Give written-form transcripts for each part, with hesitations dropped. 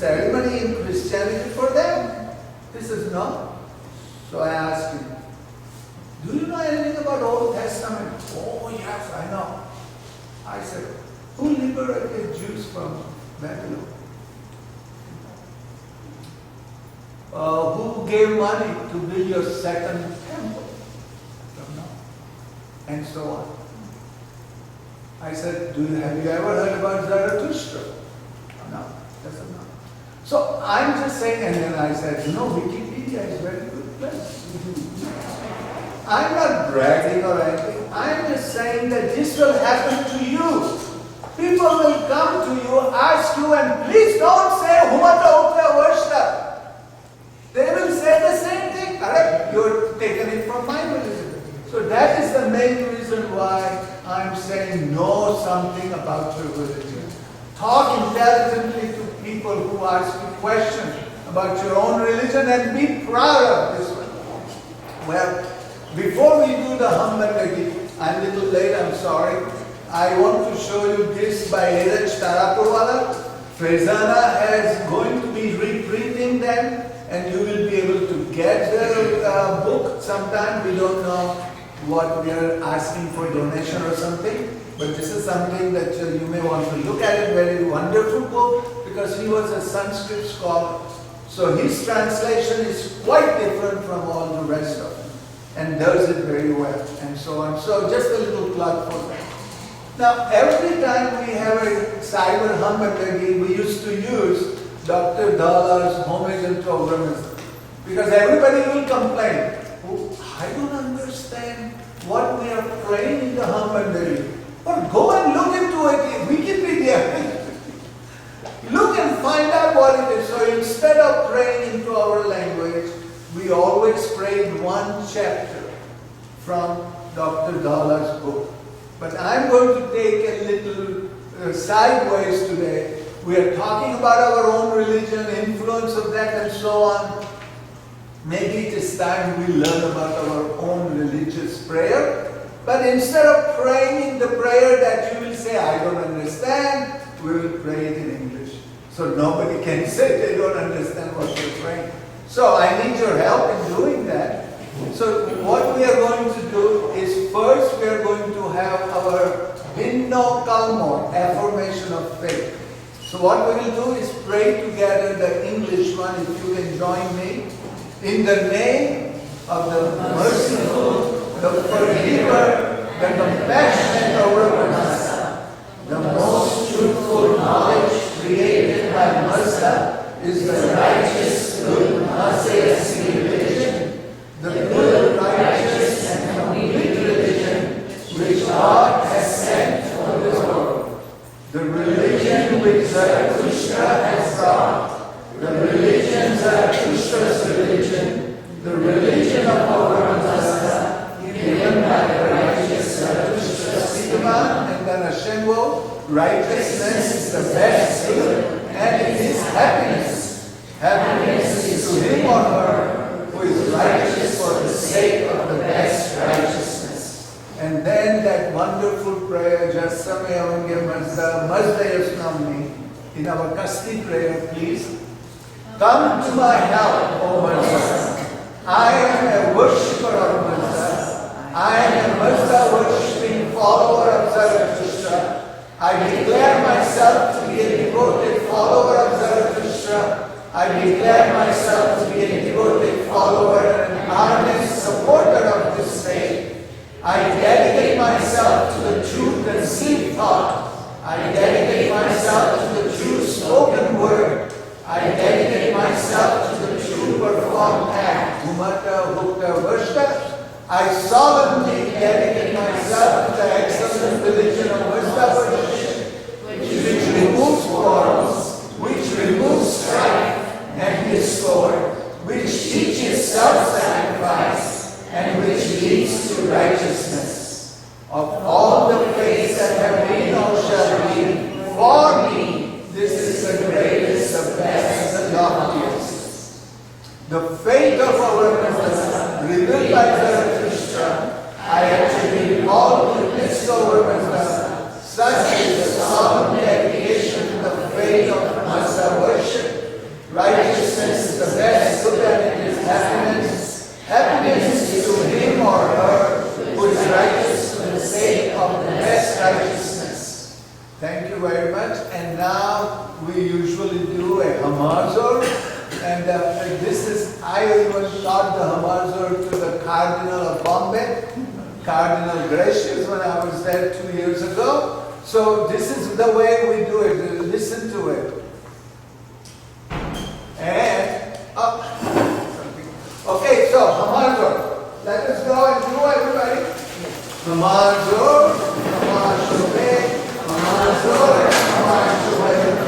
ceremony in Christianity for them? He says, no. So I asked him, do you know anything about Old Testament? Oh, yes, I know. I said, who liberated Jews from Babylon? Who gave money to build your second temple? Don't know. And so on. I said, have you ever heard about Zoroastrianism? No, doesn't know. So I'm just saying, and then I said, Wikipedia is a very good place. I'm not bragging or anything. I'm just saying that this will happen to you. People will come to you, ask you, and please don't say, Humata Upya Varshta. They will say the same thing, correct? You're taking it from my religion. So that is the main reason why I'm saying know something about your religion. Talk intelligently to people who ask you questions about your own religion and be proud of this one. Well, before we do the Hambandagi, I'm a little late, I'm sorry. I want to show you this by Edach Tarapurwala. Faizana is going to be reprinting them, and you will be able to get the book sometime. We don't know what we are asking for donation or something, but this is something that you may want to look at it. Very wonderful book, because he was a Sanskrit scholar. So his translation is quite different from all the rest of it, and does it very well, and so on. So just a little plug for that. Now, every time we have a cyber Hambandagi, we used to use Dr. Dallar's homage and programmism, because everybody will complain. Oh, I don't understand what we are praying in the Hambandagi. But go and look into it in Wikipedia. Look and find out what it is. So instead of praying into our language, we always prayed one chapter from Dr. Dallar's book. But I'm going to take a little sideways today. We are talking about our own religion, influence of that and so on. Maybe it is time we learn about our own religious prayer. But instead of praying in the prayer that you will say, I don't understand, we will pray it in English. So nobody can say they don't understand what you're praying. So I need your help in doing that. So what we are going to do is first we are going to have our Binno Kalmo, affirmation of faith. So what we will do is pray together the English one, if you can join me. In the name of the merciful, the forgiver, the compassionate over Masa, the most truthful knowledge created by Masa is the righteous, good Masayasi religion, the good, righteous, and complete religion which God has sent for this world. The religion which Zarathustra has brought, the religion Zarathustra's religion, the religion of our Masa, given by the righteous Zarathustra Siddhavan and then Ashembo, righteousness is the best good, and it is happiness. Happiness is to him or her who is righteous for the sake of the best righteousness. And then that wonderful prayer, Jasame Avange Mazda, Mazda Yasnamni, in our Kasti prayer, please. Come to my help, O Mazda. I am a worshipper of Mazda. I am a Mazda worshipping follower of Zarathustra. I declare myself to be a devoted follower of Zarathustra. I declare myself to be a devoted follower and an ardent supporter of this faith. I dedicate myself to the true conceived thought. I dedicate myself to the true spoken word. I dedicate myself to the true performed act. Humata Hukta Vashta. I solemnly dedicate myself to the excellent religion of Vashta worship, which removes quarrels, which removes strife and discord, which teaches self-sacrifice, and which leads to righteousness. Of all the faiths that have been or shall be, for me, this is the greatest, the best, the loftiest. The faith of our Masa, revealed by Zarathustra, I attribute all goodness to our Masa. Such is the solemn dedication to the faith of Masa worship, do a Hamazor, and this is, I even taught the Hamazor to the Cardinal of Bombay, Cardinal Gracious, when I was there 2 years ago. So this is the way we do it. Listen to it. And, okay, so Hamazor. Let us go and do everybody. Hamazor, Hamazor, Hamazor, Hamazor, Hamazor.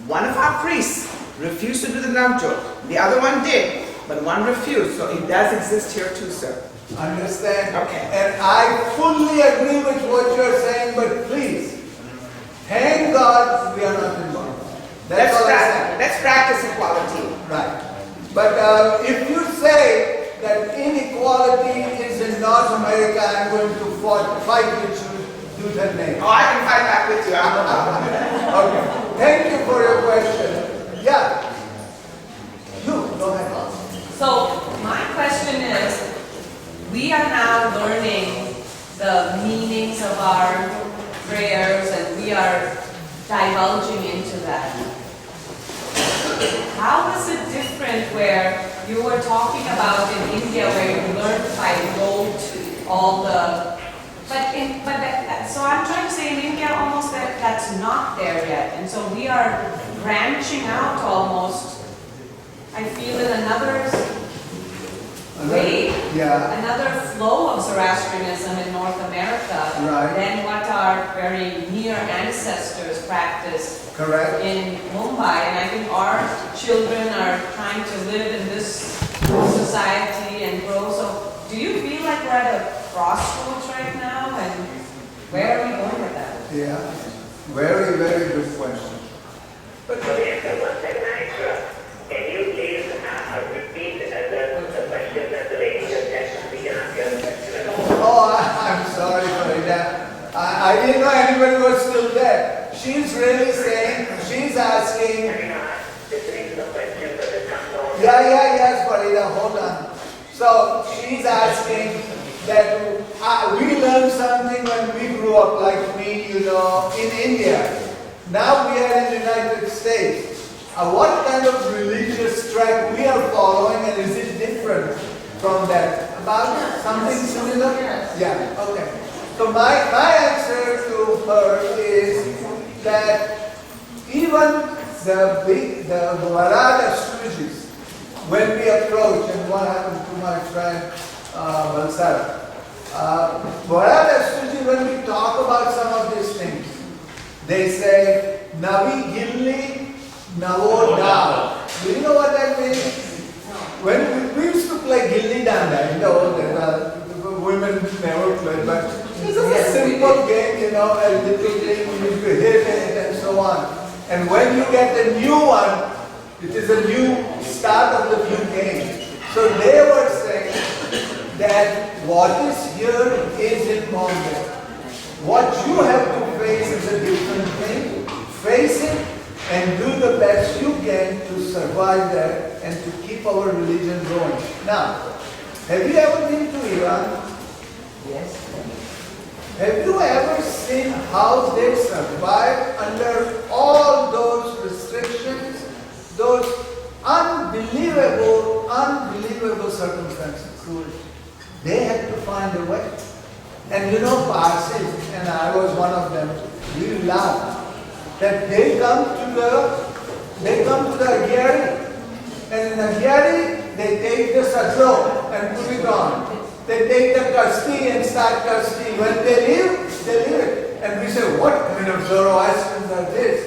One of our priests refused to do the navjot. The other one did, but one refused. So it does exist here too, sir. Understand? Okay. And I fully agree with what you're saying, but please, thank God we are not involved. That's all I say. Let's practice equality. Right. But if you say that inequality is in North America, I'm going to fight with you to the name. Oh, I can fight back with you. Okay. Thank you for your question. Yeah. You, go ahead. So, my question is, we are now learning the meanings of our prayers and we are divulging into that. How is it different where you were talking about in India where you learned by rote all the so I'm trying to say in India almost that's not there yet, and so we are branching out almost. I feel in another way, another flow of Zoroastrianism in North America than what our very near ancestors practiced in Mumbai. And I think our children are trying to live in this society and grow. So do you feel like we're at a crossroads right now? And where are we going with that? Yeah, very, very good question. everybody was still there. She's really saying, she's asking, yes, Farida, hold on. So she's asking that we learned something when we grew up, like me, in India. Now we are in the United States. What kind of religious track we are following, and is it different from that? About something similar? Yeah, okay. So my answer to her is that even the Varada Sujis, when we approach, and what happened to my friend Valsara, Varada Suji, when we talk about some of these things, they say, Navi Gilli Navo Dao. Do you know what that means? When we used to play Gilli Danda in the old days, women never played, but this is a simple game, a little thing, you need to hit it and so on. And when you get a new one, it is a new start of the new game. So they were saying that what is here is in Bombay. What you have to face is a different thing. Face it and do the best you can to survive that and to keep our religion going. Now, have you ever been to Iran? Yes. Have you ever seen how they survive under all those restrictions, those unbelievable circumstances? They had to find a way. And Parsis, and I was one of them, we laugh that they come to the Agyari, and in Agyari they take the sadro and put it on. They take the kasti and start kasti. When they leave it. And we say, what kind of Zoroastrians are this?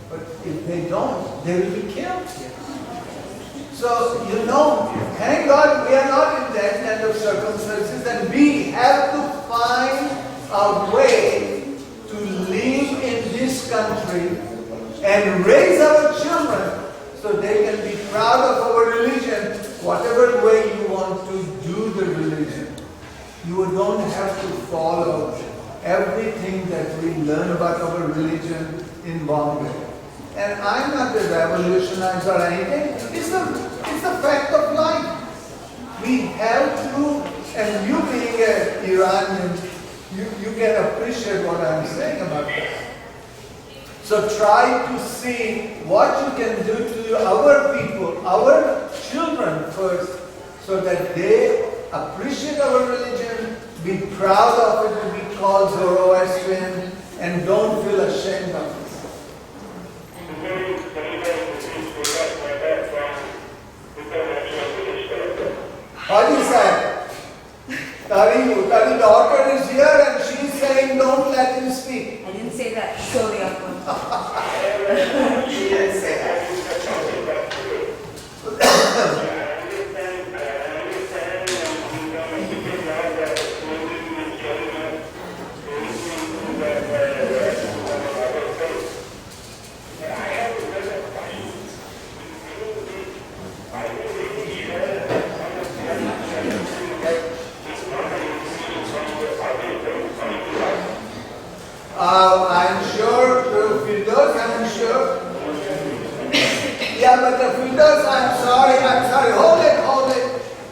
But if they don't, they will be killed. So, thank God we are not in that kind of circumstances, and we have to find a way to live in this country and raise our children so they can be proud of our religion, whatever way you want to do the religion. You don't have to follow everything that we learn about our religion in Bombay. And I'm not a revolutionizer or anything. It's the fact of life. We have to, and you being an Iranian, you can appreciate what I'm saying about that. So try to see what you can do to our people, our children first, so that they appreciate our religion, be proud of it, and be called Zoroastrian, and don't feel ashamed of it. Haji Sahib, Tari daughter is here and she's saying don't let him speak. I didn't say that. Sorry, Uncle. She didn't say that. I'm sure, Firdaus, I'm sure. Yeah, but the Firdaus, I'm sorry, hold it.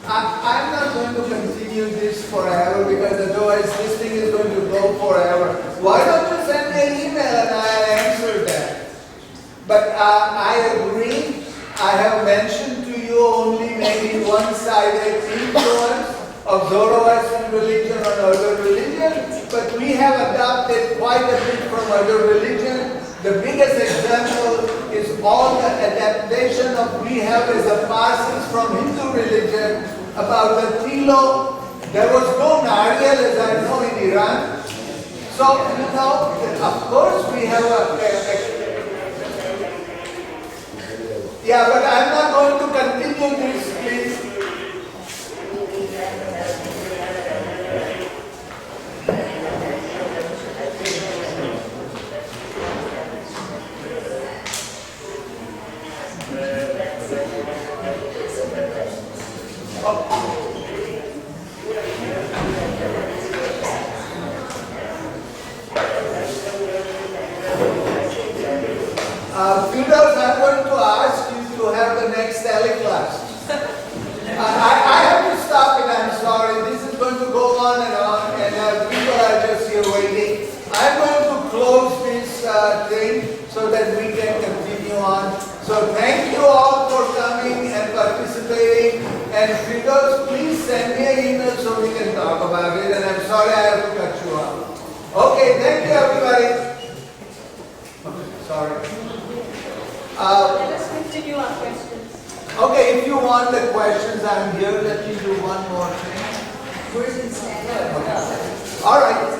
I'm not going to continue this forever because otherwise this thing is going to go forever. Why don't you send me an email and I'll answer that? But I agree, I have mentioned to you only maybe one-sided influence of Zoroastrian religion on other religions, but we have adopted quite a bit from other religions. The biggest example is all the adaptation of we have as a Parsis from Hindu religion about the Tilo. There was no Nariyal as I know in Iran. So, of course we have yeah, but I'm not going to continue this, please. Fidos, I'm going to ask you to have the next Tele class. I have to stop it, I'm sorry. This is going to go on, and people are just here waiting. I'm going to close this thing so that we can continue on. So thank you all for coming and participating. And Fidos, please send me an email so we can talk about it. And I'm sorry I have to cut you off. Okay, thank you everybody. Sorry. Let us continue our questions. Okay, if you want the questions, I'm here. Let me do one more thing. Where's it stand? All right.